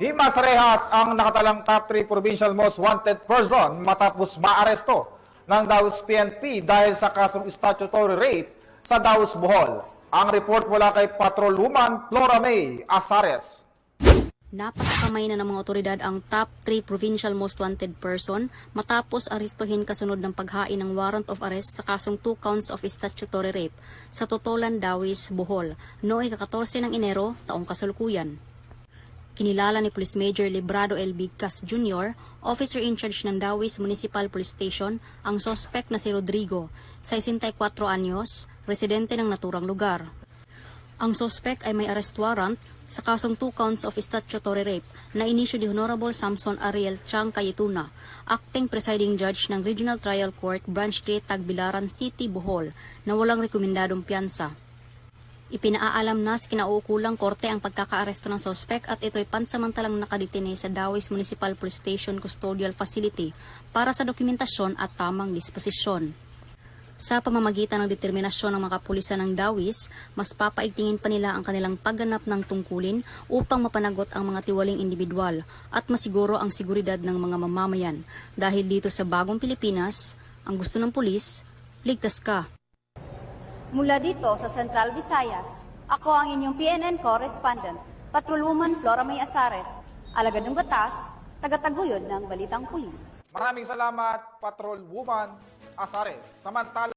Himas rehas ang nakatalang top 3 provincial most wanted person matapos maaresto ng Daos PNP dahil sa kasong statutory rape sa Daos, Bohol. Ang report mula kay Patrolwoman Flora May Azares. Napakamay na ng mga otoridad ang top 3 provincial most wanted person matapos arestuhin kasunod ng paghain ng warrant of arrest sa kasong 2 counts of statutory rape sa Totolan, Dawis, Bohol noong 14 ng Enero taong kasalukuyan. Kinilala ni Police Major Librado L. Bigcas Jr., officer in charge ng Dawis Municipal Police Station, ang suspect na si Rodrigo, 64 anyos, residente ng naturang lugar. Ang suspect ay may arrest warrant sa kasong 2 counts of statutory rape na inisyu ni Honorable Samson Ariel Chang Cayetuna, acting presiding judge ng Regional Trial Court Branch 3 Tagbilaran City, Bohol, na walang rekomendadong piyansa. Ipinaalam na sa kinauukulang korte ang pagkakaaresto ng suspect at ito'y pansamantalang nakadetine sa Dawis Municipal Police Station Custodial Facility para sa dokumentasyon at tamang disposisyon. Sa pamamagitan ng determinasyon ng mga kapulisan ng Dawis, mas papaigtingin pa nila ang kanilang pagganap ng tungkulin upang mapanagot ang mga tiwaling individual at masiguro ang seguridad ng mga mamamayan. Dahil dito sa bagong Pilipinas, ang gusto ng pulis, ligtas ka. Mula dito sa Central Visayas, ako ang inyong PNN correspondent, Patrolwoman Flora May Azares, alagad ng batas, tagataguyod ng Balitang Pulis. Maraming salamat, Patrolwoman Azares. Samantala